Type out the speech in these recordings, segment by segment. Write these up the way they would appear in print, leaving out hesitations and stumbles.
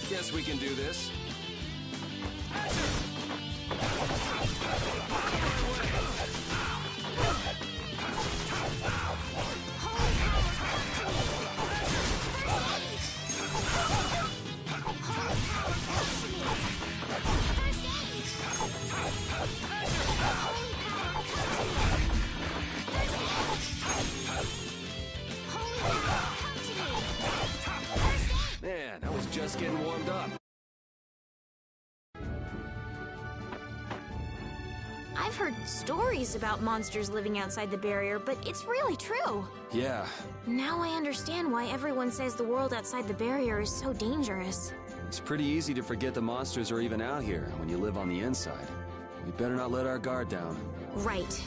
Guess we can do this. Man, I was just getting warmed up. I've heard stories about monsters living outside the barrier, but it's really true. Yeah. Now I understand why everyone says the world outside the barrier is so dangerous. It's pretty easy to forget the monsters are even out here when you live on the inside. We better not let our guard down. Right.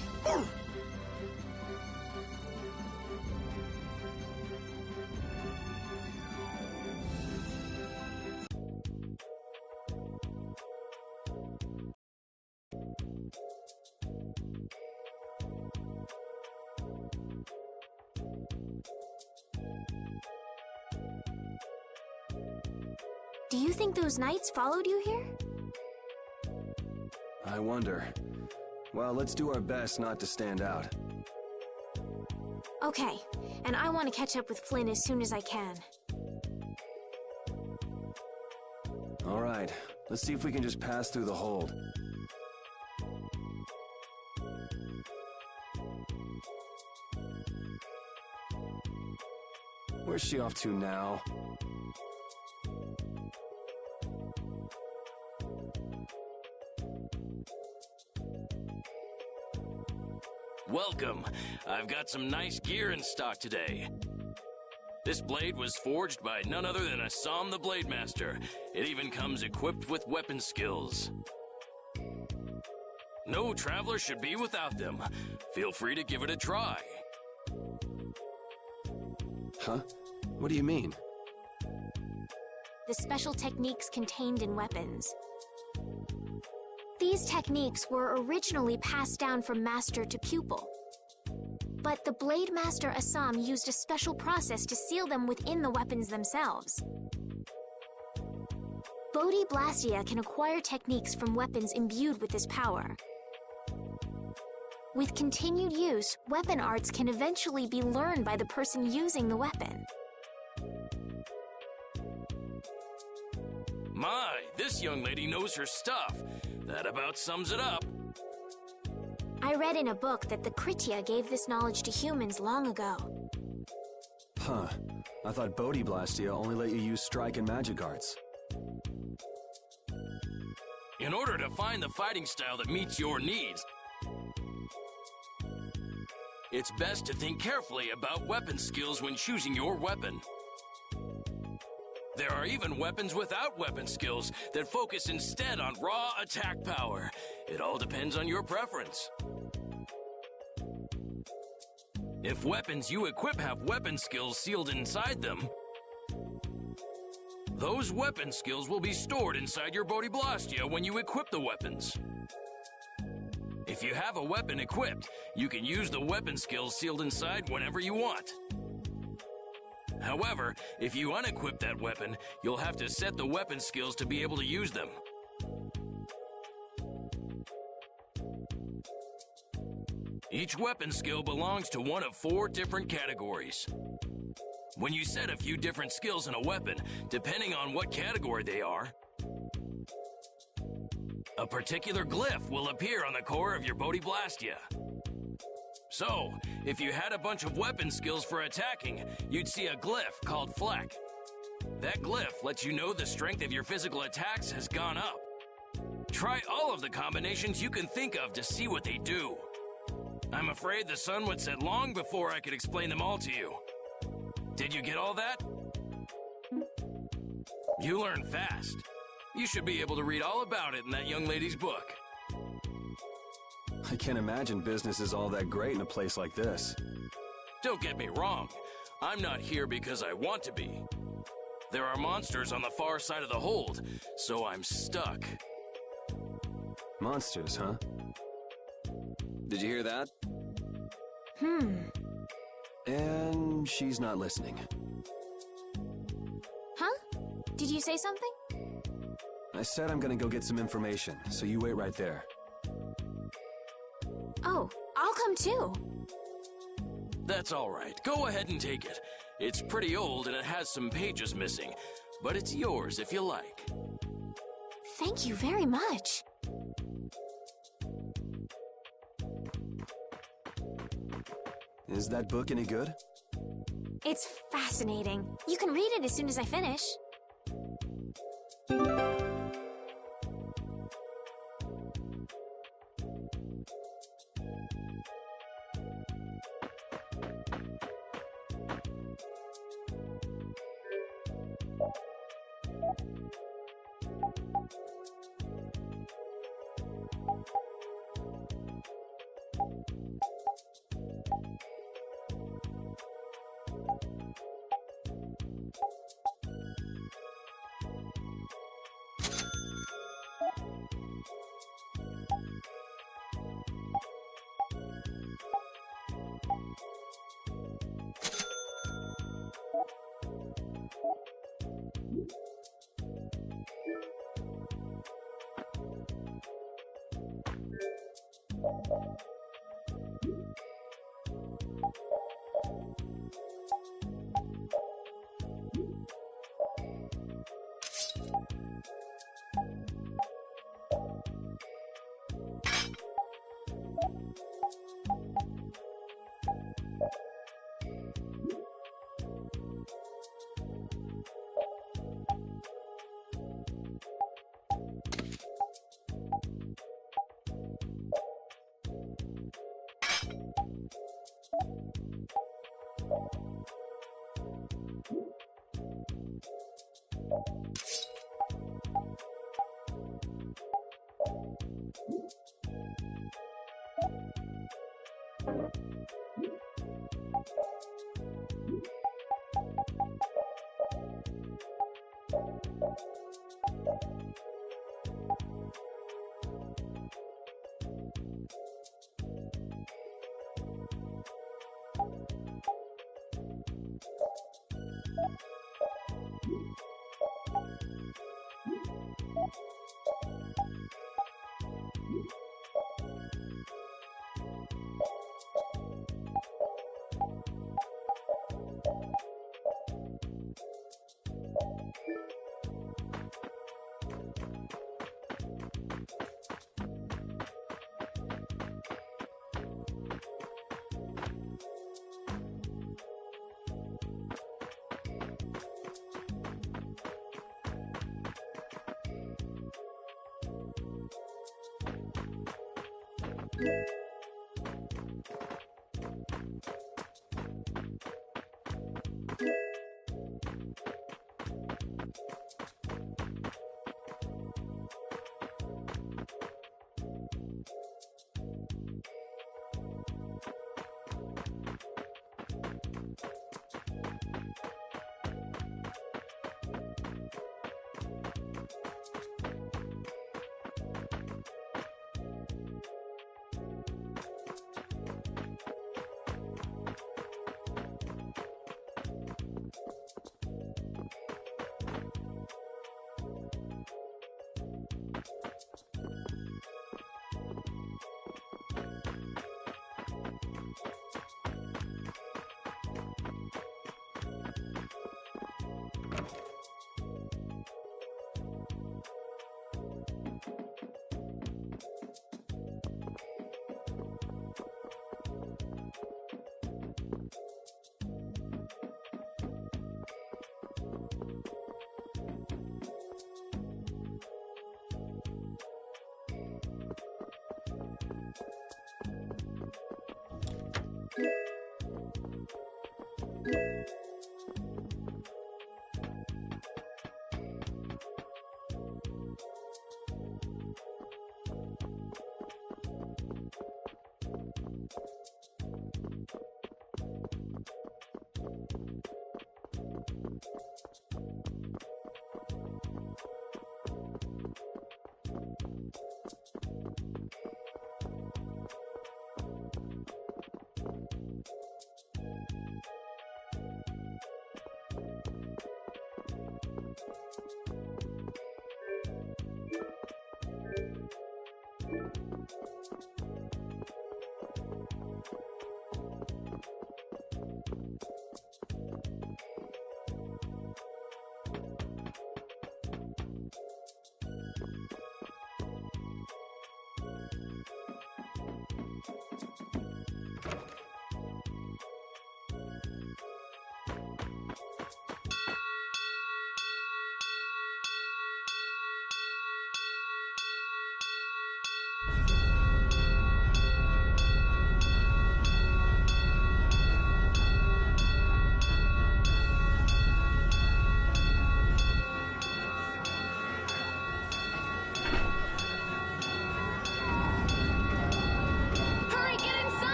Do you think those knights followed you here? I wonder. Well, let's do our best not to stand out. Okay, and I want to catch up with Flynn as soon as I can. All right, let's see if we can just pass through the hold. Where's she off to now? Welcome. I've got some nice gear in stock today. This blade was forged by none other than Assam the Blade Master. It even comes equipped with weapon skills. No traveler should be without them. Feel free to give it a try. Huh? What do you mean? The special techniques contained in weapons. These techniques were originally passed down from master to pupil. But the Blade Master Assam used a special process to seal them within the weapons themselves. Bodhi Blastia can acquire techniques from weapons imbued with this power. With continued use, weapon arts can eventually be learned by the person using the weapon. My, this young lady knows her stuff. That about sums it up. I read in a book that the Kritya gave this knowledge to humans long ago. Huh. I thought Bodhi Blastia only let you use strike and magic arts. In order to find the fighting style that meets your needs, it's best to think carefully about weapon skills when choosing your weapon. There are even weapons without weapon skills that focus instead on raw attack power. It all depends on your preference. If weapons you equip have weapon skills sealed inside them, those weapon skills will be stored inside your Bodhi Blastia when you equip the weapons. If you have a weapon equipped, you can use the weapon skills sealed inside whenever you want. However, if you unequip that weapon, you'll have to set the weapon skills to be able to use them. Each weapon skill belongs to one of 4 different categories. When you set a few different skills in a weapon, depending on what category they are, a particular glyph will appear on the core of your Bodhi Blastia. So, if you had a bunch of weapon skills for attacking, you'd see a glyph called Fleck. That glyph lets you know the strength of your physical attacks has gone up. Try all of the combinations you can think of to see what they do. I'm afraid the sun would set long before I could explain them all to you. Did you get all that? You learn fast. You should be able to read all about it in that young lady's book. I can't imagine business is all that great in a place like this. Don't get me wrong. I'm not here because I want to be. There are monsters on the far side of the hold, so I'm stuck. Monsters, huh? Did you hear that? And she's not listening. Huh? Did you say something? I said I'm gonna go get some information, so you wait right there. Oh, I'll come too. That's all right. Go ahead and take it. It's pretty old and it has some pages missing, but it's yours if you like. Thank you very much. Is that book any good? It's fascinating. You can read it as soon as I finish.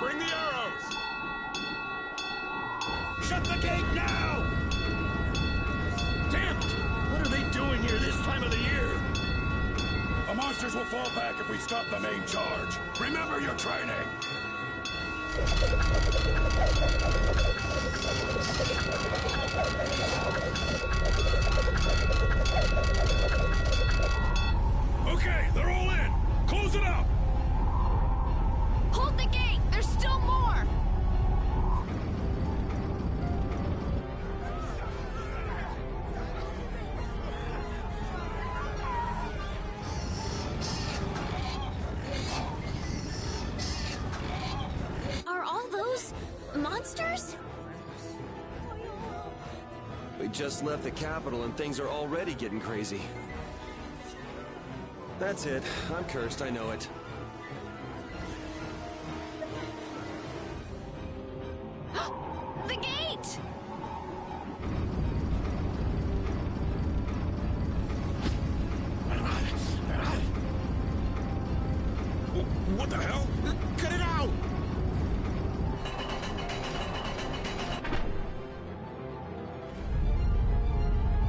Bring the arrows! Shut the gate now! Damn it! What are they doing here this time of the year? The monsters will fall back if we stop the main charge. Remember your training! Okay, they're all in! Close it up! Hold the gate! There's still more! Are all those monsters? We just left the capital and things are already getting crazy. That's it. I'm cursed, I know it. The gate! What the hell? Cut it out!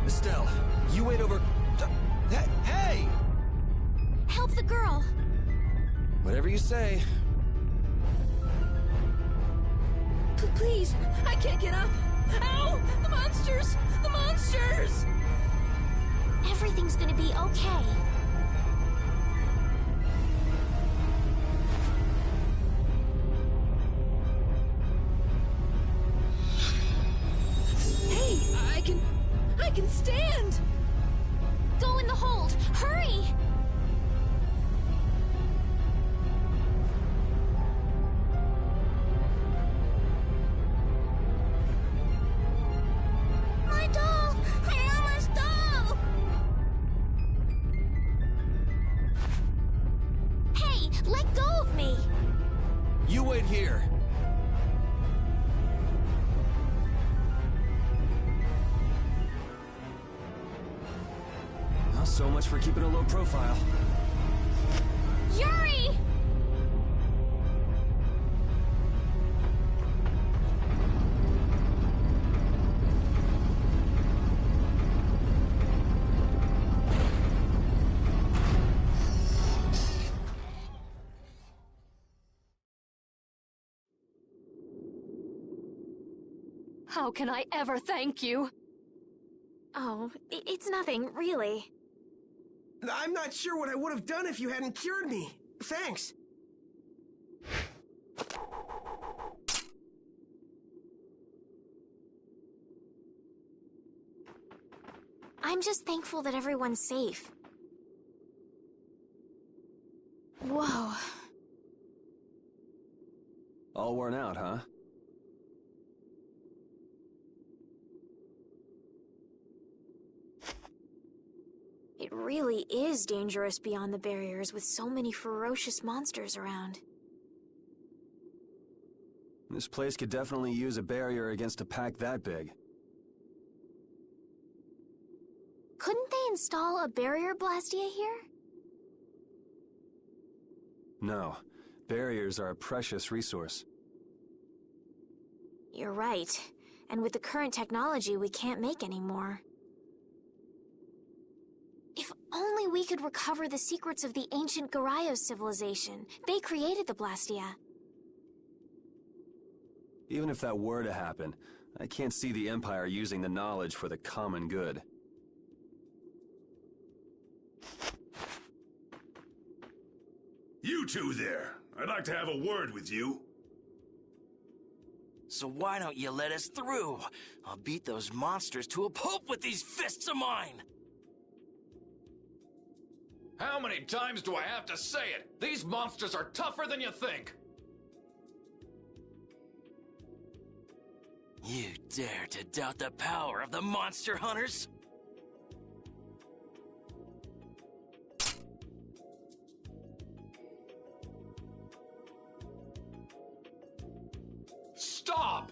Estelle, you wait over... Hey! Help the girl! Whatever you say. Please, I can't get up. Ow! The monsters! The monsters! Everything's gonna be okay. Hey, I can stand! Go in the hold! Hurry! My doll! My mama's doll! Hey, let go of me! You wait here. Well, so much for keeping a low profile. Yuri! How can I ever thank you? Oh, it's nothing, really. I'm not sure what I would have done if you hadn't cured me. Thanks. I'm just thankful that everyone's safe. Whoa. All worn out, huh? It really is dangerous beyond the barriers with so many ferocious monsters around. This place could definitely use a barrier against a pack that big. Couldn't they install a barrier blastia here? No. Barriers are a precious resource. You're right. And with the current technology, we can't make any more. If only we could recover the secrets of the ancient Garayos civilization. They created the blastia. Even if that were to happen, I can't see the Empire using the knowledge for the common good. You two there. I'd like to have a word with you. So why don't you let us through? I'll beat those monsters to a pulp with these fists of mine! How many times do I have to say it? These monsters are tougher than you think! You dare to doubt the power of the monster hunters? Stop!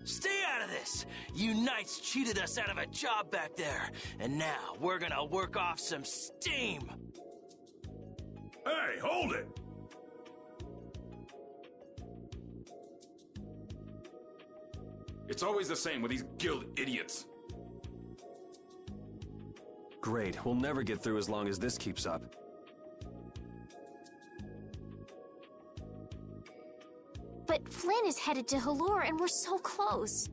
Stay out of this. You knights cheated us out of a job back there, and now we're gonna work off some steam. Hey, hold it! It's always the same with these guild idiots. Great, we'll never get through as long as this keeps up. But Flynn is headed to Halure and we're so close.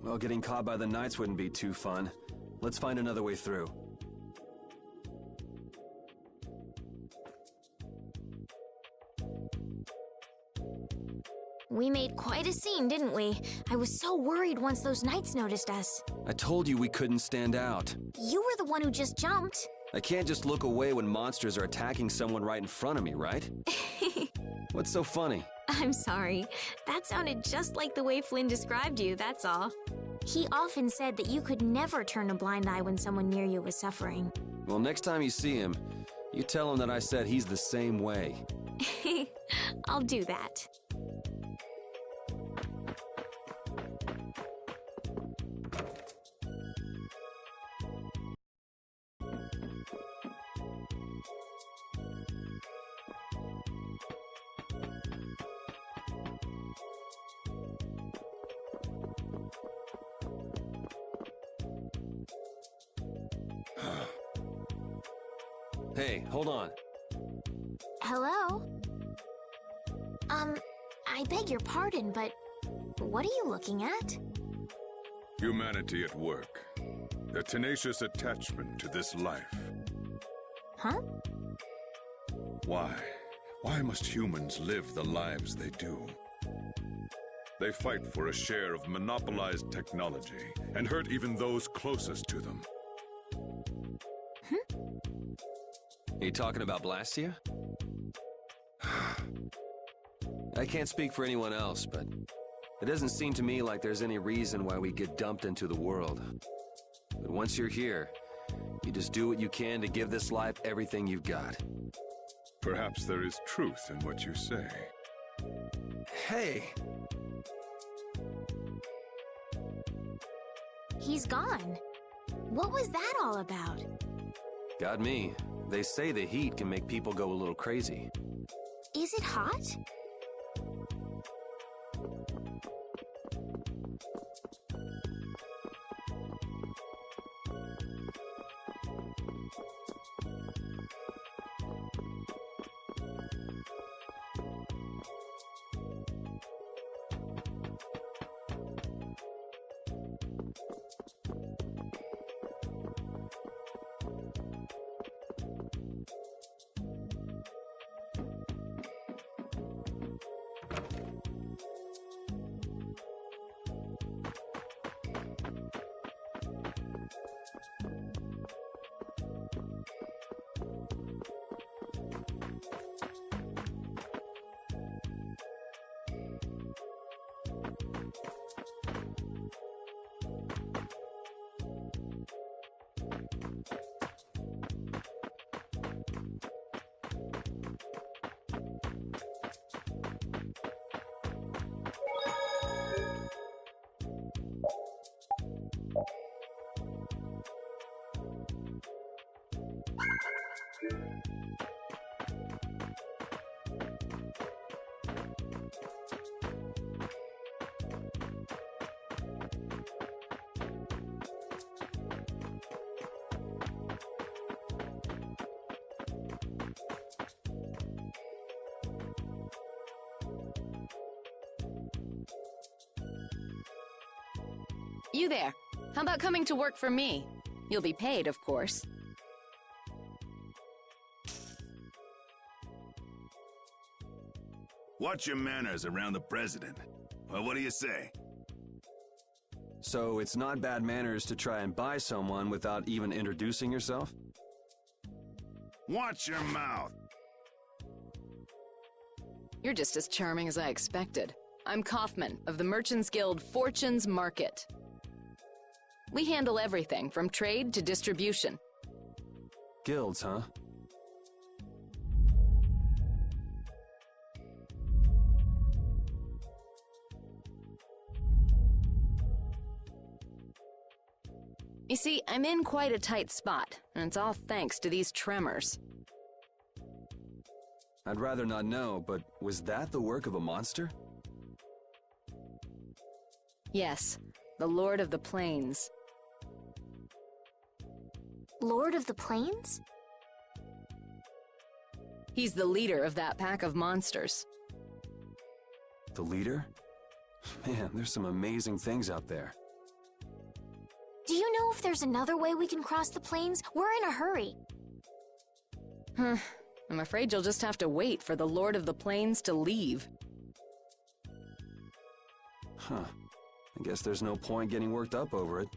Well, getting caught by the Knights wouldn't be too fun. Let's find another way through. We made quite a scene, didn't we? I was so worried once those Knights noticed us. I told you we couldn't stand out. You were the one who just jumped. I can't just look away when monsters are attacking someone right in front of me, right? What's so funny? I'm sorry. That sounded just like the way Flynn described you, that's all. He often said that you could never turn a blind eye when someone near you was suffering. Well, next time you see him, you tell him that I said he's the same way. I'll do that. Hey, hold on. Hello? I beg your pardon, but what are you looking at? Humanity at work. Their tenacious attachment to this life. Huh? Why? Why must humans live the lives they do? They fight for a share of monopolized technology and hurt even those closest to them. Are you talking about Blastia? I can't speak for anyone else, but it doesn't seem to me like there's any reason why we get dumped into the world. But once you're here, you just do what you can to give this life everything you've got. Perhaps there is truth in what you say. Hey! He's gone. What was that all about? Got me. They say the heat can make people go a little crazy. Is it hot? You there. How about coming to work for me? You'll be paid, of course. Watch your manners around the president. Well, what do you say? So it's not bad manners to try and buy someone without even introducing yourself? Watch your mouth. You're just as charming as I expected. I'm Kaufman of the Merchants Guild Fortune's Market. We handle everything from trade to distribution. Guilds, huh? You see, I'm in quite a tight spot, and it's all thanks to these tremors. I'd rather not know, but was that the work of a monster? Yes, the Lord of the Plains. Lord of the Plains? He's the leader of that pack of monsters. The leader? Man, there's some amazing things out there. Do you know if there's another way we can cross the plains? We're in a hurry. I'm afraid you'll just have to wait for the Lord of the Plains to leave. Huh. I guess there's no point getting worked up over it.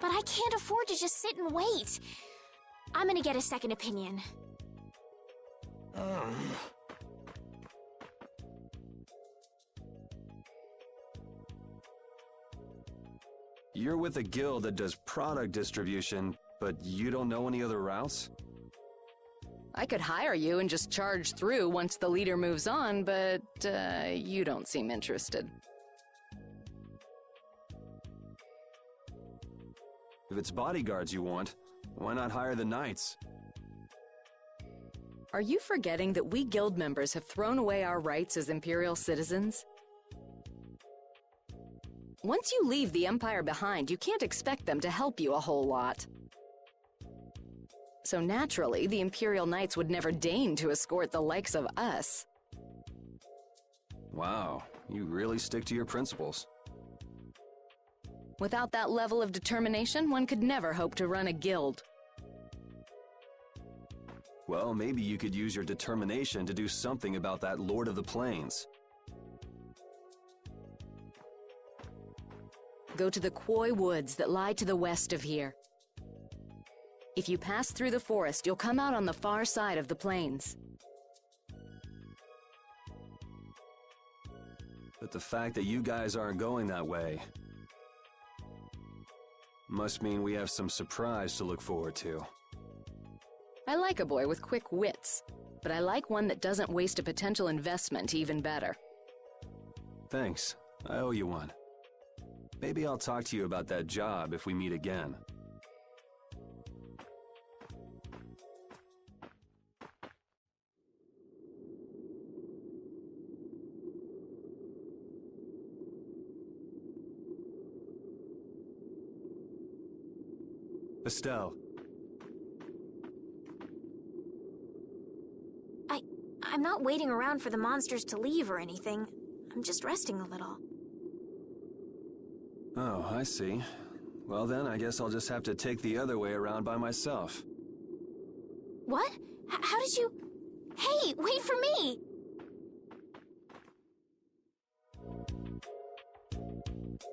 But I can't afford to just sit and wait. I'm gonna get a second opinion. You're with a guild that does product distribution, but you don't know any other routes? I could hire you and just charge through once the leader moves on, but you don't seem interested. If it's bodyguards you want, why not hire the knights? Are you forgetting that we guild members have thrown away our rights as Imperial citizens? Once you leave the Empire behind, you can't expect them to help you a whole lot. So naturally, the Imperial Knights would never deign to escort the likes of us. Wow, you really stick to your principles. Without that level of determination, one could never hope to run a guild. Well, maybe you could use your determination to do something about that Lord of the Plains. Go to the Koi Woods that lie to the west of here. If you pass through the forest, you'll come out on the far side of the plains. But the fact that you guys aren't going that way must mean we have some surprise to look forward to. I like a boy with quick wits, but I like one that doesn't waste a potential investment even better. Thanks. I owe you one. Maybe I'll talk to you about that job if we meet again. Estelle. I'm not waiting around for the monsters to leave or anything. I'm just resting a little. Oh, I see. Well then, I guess I'll just have to take the other way around by myself. What? How did you... Hey, wait for me!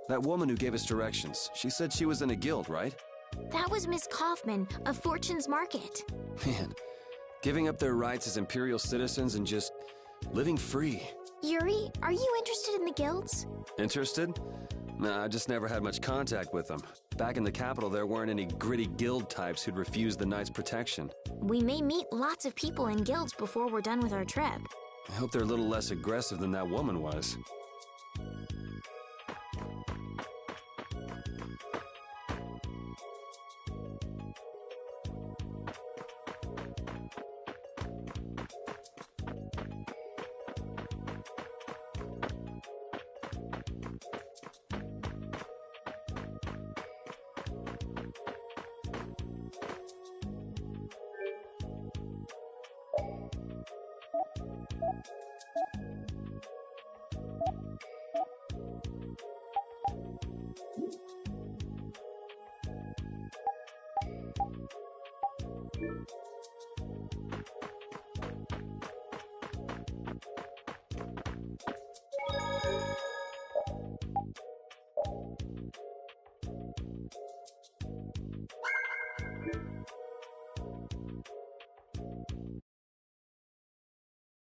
That woman who gave us directions, she said she was in a guild, right? That was Miss Kaufman of Fortune's Market. Man, giving up their rights as Imperial citizens and just living free. Yuri, are you interested in the guilds? Interested? Nah, I just never had much contact with them. Back in the capital, there weren't any gritty guild types who'd refuse the Knights' protection. We may meet lots of people in guilds before we're done with our trip. I hope they're a little less aggressive than that woman was.